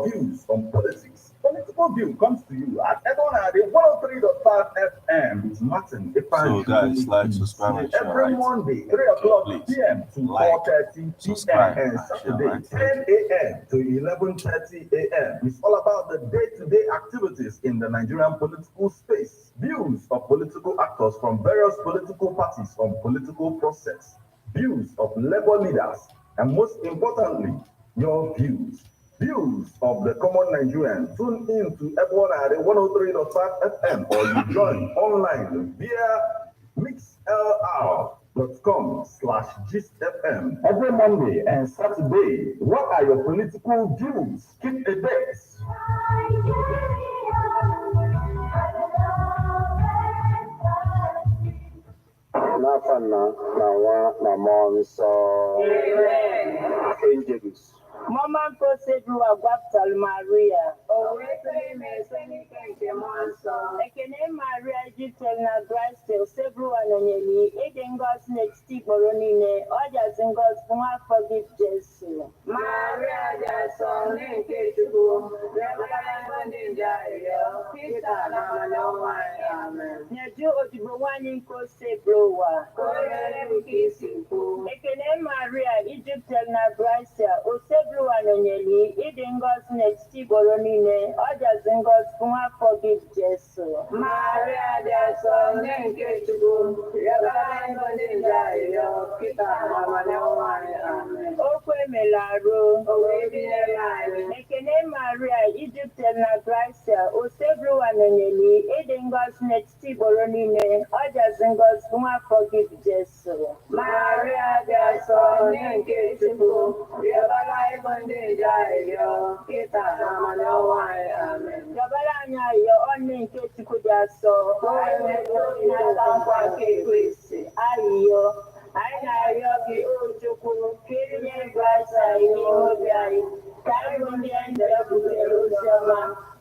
views on politics. Political View comes to you at Ebonade 103.5 FM with Martin So guys, like, subscribe, and share, every right? Monday, 3 o'clock Please, p.m. to like, 4:30 p.m. subscribe, and and share, Saturday, right? 10 a.m. to 11:30 a.m. It's all about the day-to-day activities in the Nigerian political space. Views of political actors from various political parties on political process. Views of labor leaders. And most importantly, your views. Views of the common Nigerian. Tune in to Ebonade 103.5 FM or you join online via mixlr.com/gistfm every Monday and Saturday. What are your political views? Keep a date. N'afọ nna na nwa na mmụọ nsọ. Angels. Mama Kosedu Agwaptal Maria. Ekene Maria Jitel na Grace Sebru Anonyeli. Ede Ngos n'etiti kpọrọ niile. Ọjazi Ngos nwa forgive Jesu. Maria Jaso n'nke Chukwu. Rebekara ndị nje arịrịọ. Pita na Manowa. Amen. Nyeju odibo nwanyị Nkose Browa. Korere nke isi ukwu. Ekene Maria Ijitel na Grace Osebru Anonyeli. Ede Ngos n'etiti kpọrọ niile. Ọjazi Ngos nwa forgive Jesu. Maria Jaso n'nke Chukwu. Rebekara ndị nje arịrịọ. Pita na Manowa. Amen. Okwu emela arụ. O wee binyere anyị. Ekene Maria Ijitel na Grace Osebru Anonyeli. Ede Ngos n'etiti kpọrọ niile. Ọjazi Ngos nwa forgive Jesu. Maria Jaso n'nke Chukwu. Rebekara ndị nje arịrịọ. Pita na Manowa. Amen. Jọbara anyị ayọ ọnụ nke Chukwu dị asọ. Ayịyọ. Anyị na-arịọ gị o Chukwu ka inye Grace anyị n'ime obi anyị. Ka anyị bụ ndị nje butere ozi ọma.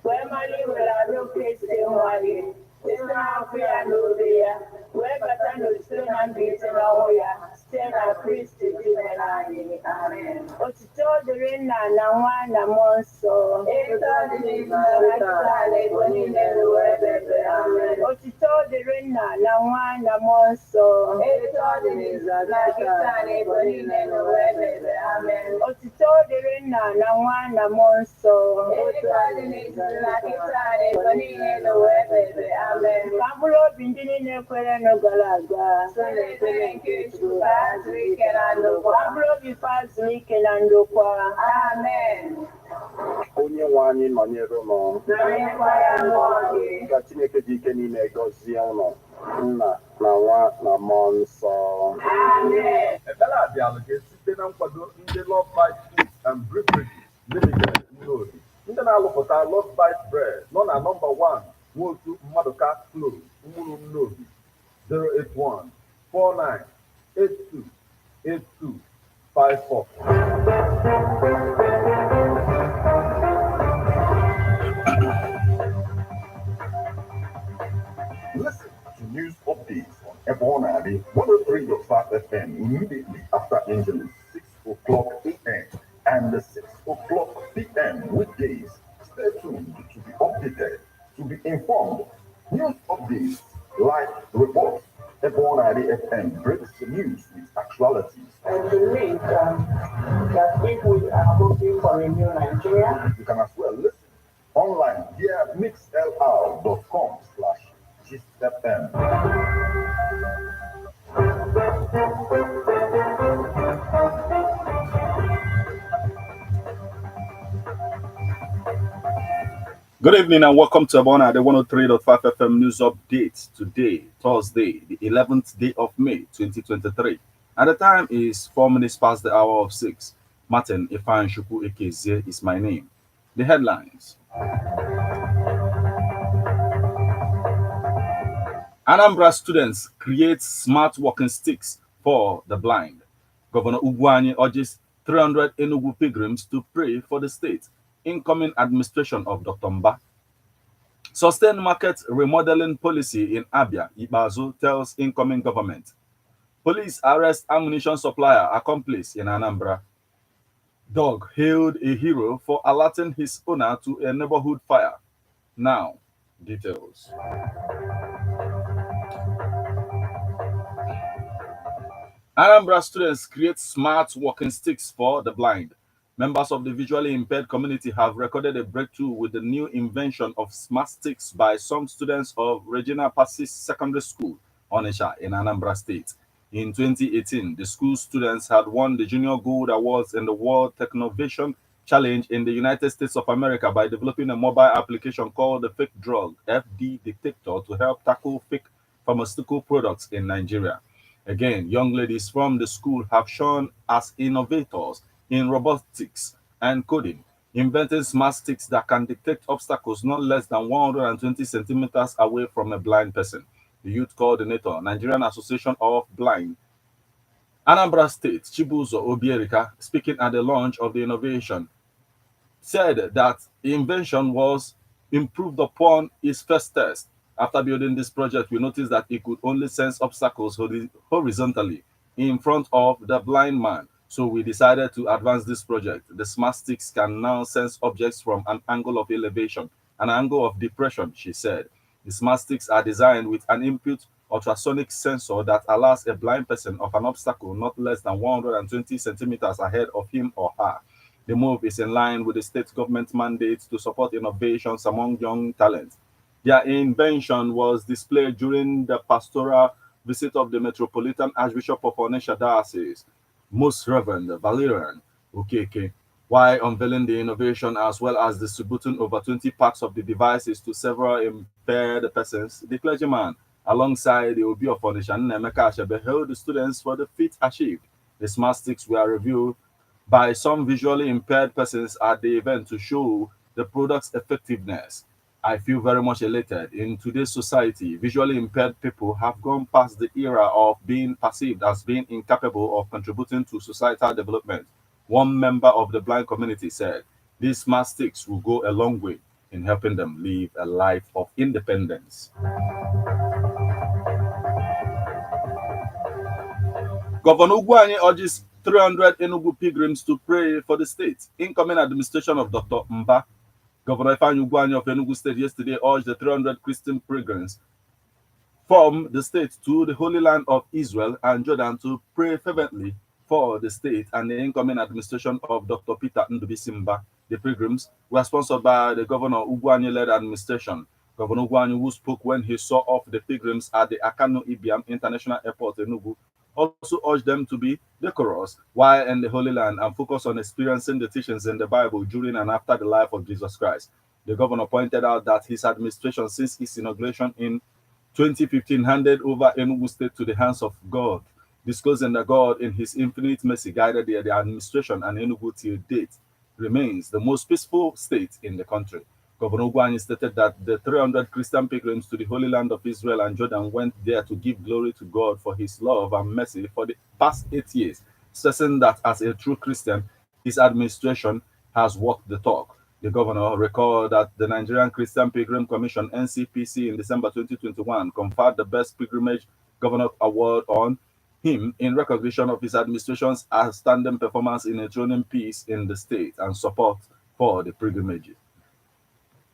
Wee mara iwere arụ Kristi nwa gị. Site n'afọ ya na obe ya. Wee bata n'otito na mbilite n'ọnwụ ya. Site na Kristi Chineke anyị. Amen. Otito dịrị Nna na Nwa na Mmụọ Nsọ. Eto dị n'izu na kịta na ebo niile n'ụwa ebe ebe. Amen. Otito dịrị Nna na Nwa na Mmụọ Nsọ. Eto dị n'izu na kịta na ebo niile n'ụwa ebe ebe. Amen. Otito dịrị Nna na Nwa na Mmụọ Nsọ. Eto dị n'izu na kịta na ebo niile n'ụwa ebe ebe. Amen. Ka mkpụrụ obi ndị niile kwere nụ gara aga. So n'ekpere nke Chukwu ka ha zuru ike na ndokwa. Ka mkpụrụ obi fa zuru ike na ndokwa. Amen. Onye nwe anyị nọnyere ụnụ. Nọnyekwa ya mmụọ gị. Ka Chineke dị ike niile gọzie ụnụ. Nna na nwa na mmụọ nsọ. Amen. Ekpere a bịara gị site na nkwado ndị Love Bite Foods and Beverages Limited Nnobi. Ndị na-alụpụta Love Bite Bread nọ na nọmba 1 Nwotu Mmadụka Close, Umuru Nnobi, 081-4982-8254. Listen to news updates on Ebonade 103.5 FM immediately after Angeles, 6 o'clock a.m. and 6 o'clock p.m. weekdays. Stay tuned to be updated, to be informed. News updates, live reports. Ebonade FM breaks the news with actualities. And believe that if we are hoping for a new Nigeria, You can as well listen online via mixlr.com/gistfm. Good evening and welcome to Abona, the 103.5 FM news update today, Thursday, the 11th day of May 2023. And the time is 4 minutes past the hour of 6. Martin Ifan Shuku Ekezie is my name. The headlines. Anambra students create smart walking sticks for the blind. Governor Ugwuanyi urges 300 Enugu pilgrims to pray for the state. Incoming administration of Dr. Mba. Sustained market remodeling policy in Abia, Ibazu tells incoming government. Police arrest ammunition supplier accomplice in Anambra. Dog hailed a hero for alerting his owner to a neighborhood fire. Now, details. Anambra students create smart walking sticks for the blind. Members of the visually impaired community have recorded a breakthrough with the new invention of smart sticks by some students of Regina Passis Secondary School, Onitsha, in Anambra State. In 2018, the school students had won the Junior Gold Awards in the World Technovation Challenge in the United States of America by developing a mobile application called the Fake Drug FD Detector to help tackle fake pharmaceutical products in Nigeria. Again, young ladies from the school have shown as innovators in robotics and coding, inventing smart sticks that can detect obstacles not less than 120 centimeters away from a blind person. The youth coordinator, Nigerian Association of Blind, Anambra State, Chibuzo Obierika, speaking at the launch of the innovation, said that the invention was improved upon its first test. After building this project, we noticed that it could only sense obstacles horizontally in front of the blind man. So we decided to advance this project. The smart sticks can now sense objects from an angle of elevation, an angle of depression, she said. The smart sticks are designed with an input ultrasonic sensor that alerts a blind person of an obstacle not less than 120 centimeters ahead of him or her. The move is in line with the state government mandate to support innovations among young talents. Their invention was displayed during the pastoral visit of the Metropolitan Archbishop of Onitsha Diocese, Most Reverend Valerian Okeke, while unveiling the innovation as well as distributing over 20 packs of the devices to several impaired persons. The clergyman, alongside the Obi of Onitsha, Nemeka Ashebe, hailed the students for the feat achieved. The smart sticks were reviewed by some visually impaired persons at the event to show the product's effectiveness. I feel very much elated. In today's society, visually impaired people have gone past the era of being perceived as being incapable of contributing to societal development. One member of the blind community said, these smart sticks will go a long way in helping them live a life of independence. Governor Ugwuanyi urges 300 Enugu pilgrims to pray for the state. Incoming administration of Dr. Mba, Governor Ifeanyi Ugwuanyi of Enugu State yesterday urged the 300 Christian pilgrims from the state to the Holy Land of Israel and Jordan to pray fervently for the state and the incoming administration of Dr. Peter Ndubisimba. The pilgrims were sponsored by the Governor Ugwuanyi-led administration. Governor Ugwuanyi, who spoke when he saw off the pilgrims at the Akano Ibiam International Airport in Enugu, also urged them to be decorous while in the Holy Land and focus on experiencing the teachings in the Bible during and after the life of Jesus Christ. The governor pointed out that his administration, since its inauguration in 2015, handed over Enugu State to the hands of God, disclosing that God, in his infinite mercy, guided the administration and Enugu till date remains the most peaceful state in the country. Governor Ugwuanyi stated that the 300 Christian pilgrims to the Holy Land of Israel and Jordan went there to give glory to God for his love and mercy for the past 8 years, stressing that as a true Christian, his administration has walked the talk. The governor recalled that the Nigerian Christian Pilgrim Commission (NCPC) in December 2021 conferred the Best Pilgrimage Governor Award on him in recognition of his administration's outstanding performance in enthroning peace in the state and support for the pilgrimages.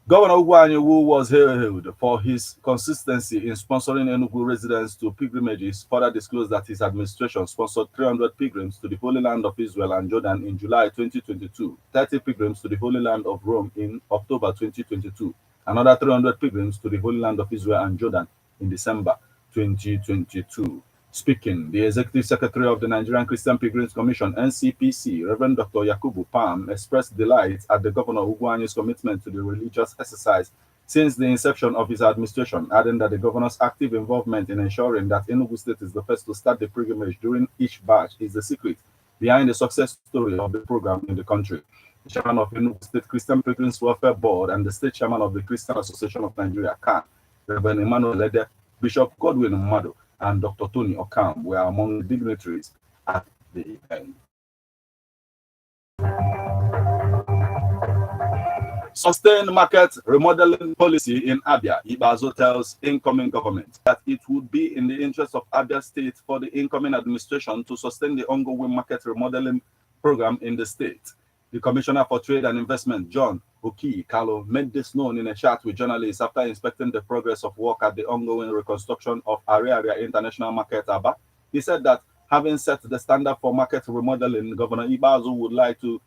Governor Ugwuanyi, who was hailed for his consistency in sponsoring Enugu residents to pilgrimages, further disclosed that his administration sponsored 300 pilgrims to the Holy Land of Israel and Jordan in July 2022, 30 pilgrims to the Holy Land of Rome in October 2022, another 300 pilgrims to the Holy Land of Israel and Jordan in December 2022. Speaking, the Executive Secretary of the Nigerian Christian Pilgrims Commission (NCPC), Reverend Dr. Yakubu Pam, expressed delight at the Governor Ugwuanyi's commitment to the religious exercise since the inception of his administration, adding that the governor's active involvement in ensuring that Enugu State is the first to start the pilgrimage during each batch is the secret behind the success story of the program in the country. The chairman of Enugu State Christian Pilgrims Welfare Board and the state chairman of the Christian Association of Nigeria (CAN), Reverend Emmanuel Lede, Bishop Godwin Mmadu, and Dr. Tony Okam were among the dignitaries at the event. Sustained market remodeling policy in Abia. Ibazo tells incoming government that it would be in the interest of Abia State for the incoming administration to sustain the ongoing market remodeling program in the state. The Commissioner for Trade and Investment, John Oki-Kalo, made this known in a chat with journalists after inspecting the progress of work at the ongoing reconstruction of Area International Market, Aba. He said that having set the standard for market remodeling, Governor Ibazu would like to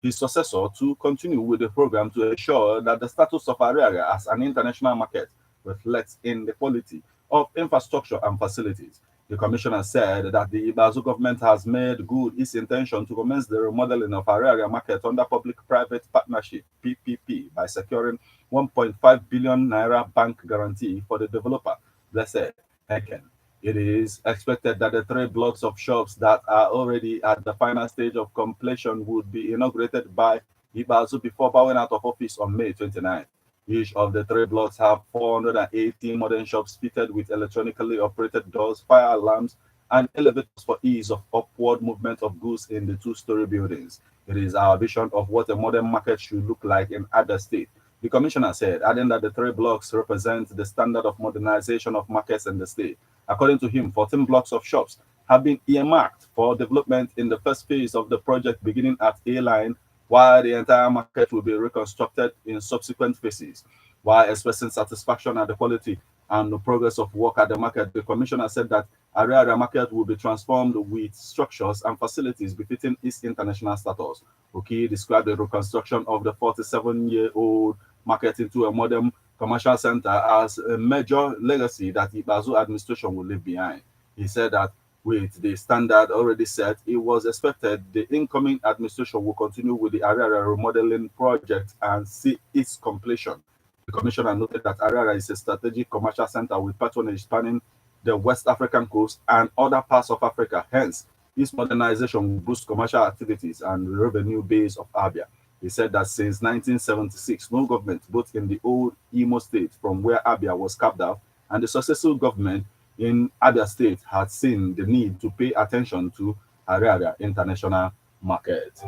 his successor to continue with the program to ensure that the status of Area as an international market reflects in the quality of infrastructure and facilities. The commissioner said that the Ibazu government has made good its intention to commence the remodeling of Area market under public-private partnership (PPP) by securing 1.5 billion naira bank guarantee for the developer, Blessed Heken. It is expected that the 3 blocks of shops that are already at the final stage of completion would be inaugurated by Ibazu before bowing out of office on May 29. Each of the 3 blocks have 480 modern shops fitted with electronically operated doors, fire alarms, and elevators for ease of upward movement of goods in the 2-story buildings. It is our vision of what a modern market should look like in other states, the commissioner said, adding that the 3 blocks represent the standard of modernization of markets in the state. According to him, 14 blocks of shops have been earmarked for development in the first phase of the project beginning at A-Line, while the entire market will be reconstructed in subsequent phases. While expressing satisfaction at the quality and the progress of work at the market, the commissioner said that Area market will be transformed with structures and facilities befitting its international status. Oki described the reconstruction of the 47-year-old market into a modern commercial center as a major legacy that the Ibazu administration will leave behind. He said that with the standard already set, it was expected the incoming administration will continue with the Area remodeling project and see its completion. The commissioner noted that Area is a strategic commercial center with patronage spanning the West African coast and other parts of Africa. Hence, its modernization will boost commercial activities and the revenue base of Abia. He said that since 1976, no government, both in the old Imo state from where Abia was carved out, and the successful government in Abia State had seen the need to pay attention to Area International Market.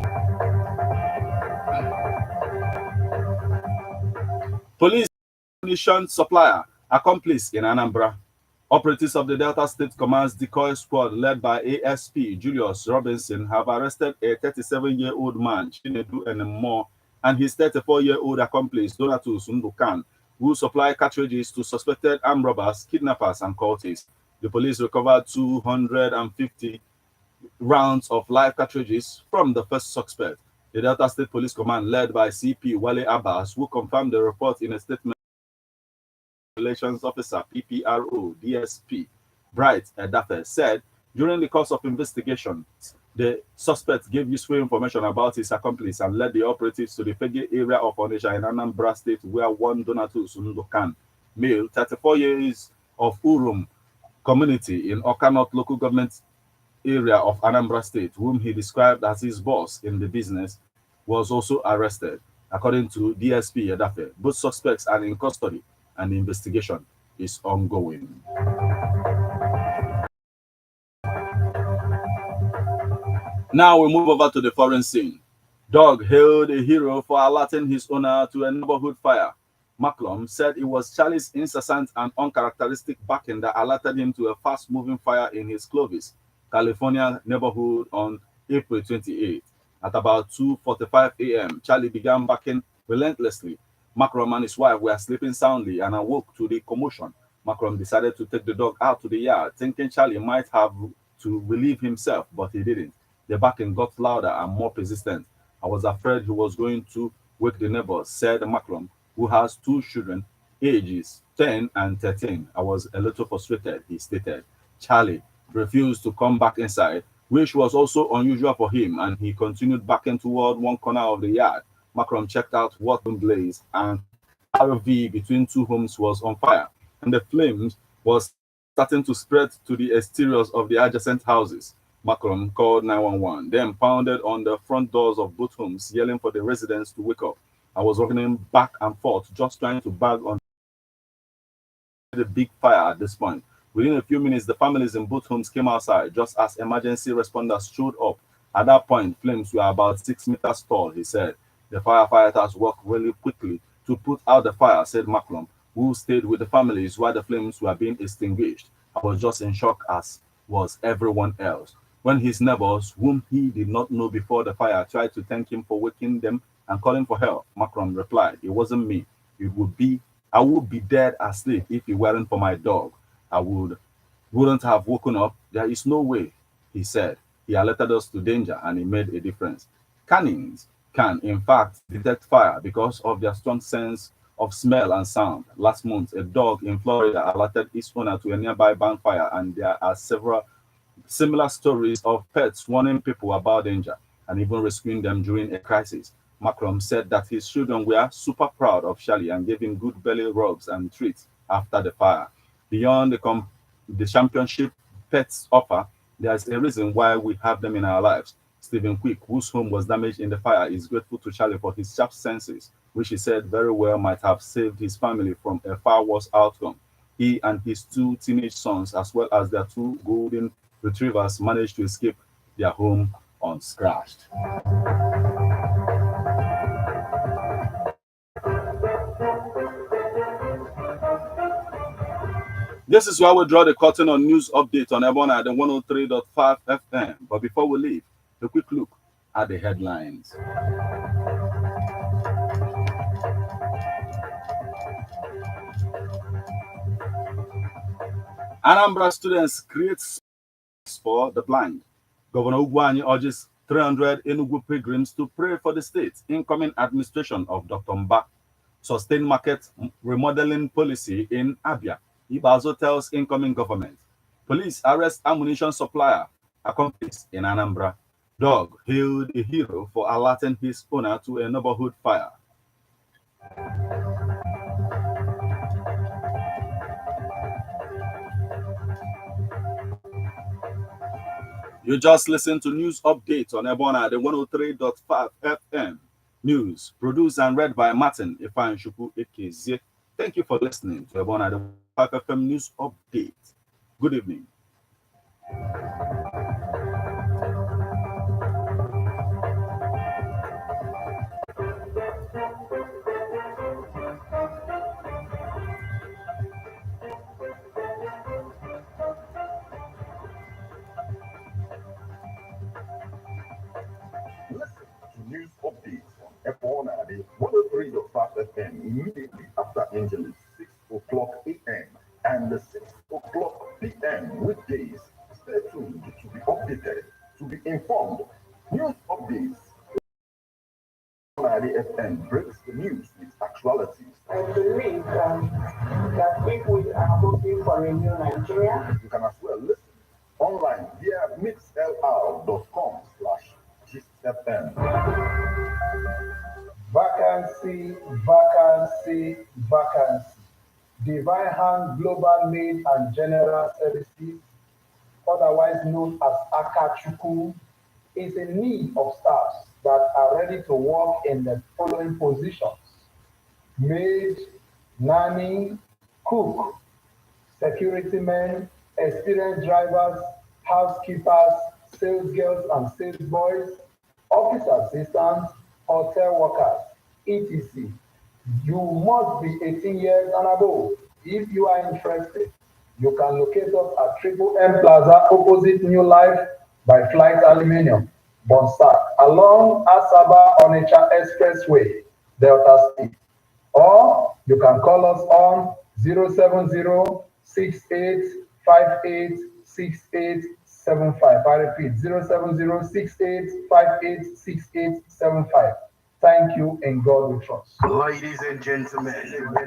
Police ammunition supplier accomplice in Anambra. Operatives of the Delta State Command's decoy squad led by ASP Julius Robinson have arrested a 37-year-old man, Chinedu Enemo, and his 34-year-old accomplice, Donatus Ndukan, who supply cartridges to suspected armed robbers, kidnappers, and cultists. The police recovered 250 rounds of live cartridges from the first suspect. The Delta State Police Command, led by CP Wale Abbas, who confirmed the report in a statement, Relations Officer PPRO DSP Bright Edafe said during the course of investigation, the suspect gave useful information about his accomplice and led the operatives to the Fege area of Onitsha in Anambra State, where one Donatus Ndukan, male, 34 years, of Urum community in Okanot local government area of Anambra State, whom he described as his boss in the business, was also arrested. According to DSP Edafe, both suspects are in custody and the investigation is ongoing. Now we move over to the foreign scene. Dog hailed a hero for alerting his owner to a neighborhood fire. Macklem said it was Charlie's incessant and uncharacteristic barking that alerted him to a fast-moving fire in his Clovis, California neighborhood on April 28. At about 2:45 a.m., Charlie began barking relentlessly. Macron and his wife were sleeping soundly and awoke to the commotion. Macron decided to take the dog out to the yard, thinking Charlie might have to relieve himself, but he didn't. The barking got louder and more persistent. I was afraid he was going to wake the neighbors, said Macron, who has 2 children, ages 10 and 13. I was a little frustrated, he stated. Charlie refused to come back inside, which was also unusual for him, and he continued backing toward one corner of the yard. Macron checked out what blaze, and RV between 2 homes was on fire, and the flames was starting to spread to the exteriors of the adjacent houses. Macron called 911, then pounded on the front doors of both homes, yelling for the residents to wake up. I was running back and forth, just trying to bag on the big fire at this point. Within a few minutes, the families in both homes came outside, just as emergency responders showed up. At that point, flames were about 6 meters tall, he said. The firefighters worked really quickly to put out the fire, said Macklem, who stayed with the families while the flames were being extinguished. I was just in shock, as was everyone else. When his neighbors, whom he did not know before the fire, tried to thank him for waking them and calling for help, Macron replied, "It wasn't me. I would be dead asleep if it weren't for my dog. I wouldn't have woken up. There is no way," he said. "He alerted us to danger and it made a difference." Canines can, in fact, detect fire because of their strong sense of smell and sound. Last month, a dog in Florida alerted its owner to a nearby bonfire, and there are several similar stories of pets warning people about danger and even rescuing them during a crisis. Macron said that his children were super proud of Charlie and gave him good belly rubs and treats after the fire. Beyond the championship pets offer, there's a reason why we have them in our lives. Stephen Quick, whose home was damaged in the fire, is grateful to Charlie for his sharp senses, which he said very well might have saved his family from a far worse outcome. He and his two teenage sons, as well as their two golden retrievers, managed to escape their home unscratched. This is where we draw the curtain on news update on Ebon at the 103.5 FM. But before we leave, a quick look at the headlines. Anambra students create space for the blind. Governor Ugwuanyi urges 300 Enugu pilgrims to pray for the state. Incoming administration of Dr. Mba. Sustain market remodeling policy in Abia. Ibazo tells incoming government. Police arrest ammunition supplier, accomplice in Anambra. Dog hailed a hero for alerting his owner to a neighborhood fire. You just listened to news update on Ebona, the 103.5 FM. News produced and read by Martin Ifan Shuku Ekezie. Thank you for listening to Ebona, the 5 FM news update. Good evening. Listen to news updates on Epona, the 103.5 FM immediately after Angeles, 6 o'clock a.m. and the 6 o'clock p.m. weekdays. Stay tuned to be updated, to be informed. News updates. The FM breaks the news with actualities. I believe that if we are hoping for a new Nigeria, You can as well listen online via mixlr.com/GistFM. Vacancy, vacancy, vacancy. Divine Hand Global Maid and General Services, otherwise known as Akachuku, is in need of staffs that are ready to work in the following positions: maid, nanny, cook, security men, experienced drivers, housekeepers, sales girls and sales boys, office assistants, hotel workers, etc. You must be 18 years and above. If you are interested, you can locate us at Triple M Plaza opposite New Life by Flight Aluminium, Bonstar, along Asaba Onitsha Expressway, Delta State. Or you can call us on 070-6858-6875. I repeat, 070-6858-6875. Thank you, and God will trust. Ladies and gentlemen,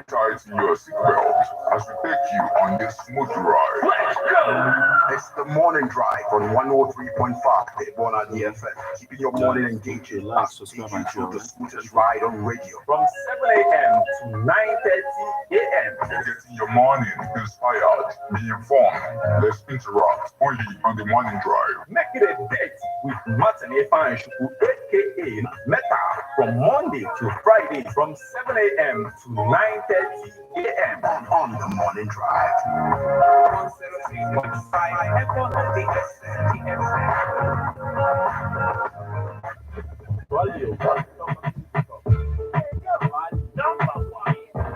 tighten your seatbelt as we take you on this smooth ride. Let's go! It's the morning drive on 103.5 Ebona DFM, keeping your morning engaged as we take you through the smoothest ride on radio. From 7 a.m. to 9:30 a.m. Getting your morning inspired, be informed, let's interact only on the morning drive. Make it a date with Martin Ifan Shuku, aka Meta, from Monday to Friday from 7 a.m. to 9:30 a.m. On the morning drive. 106.5 FM on the SNTFM.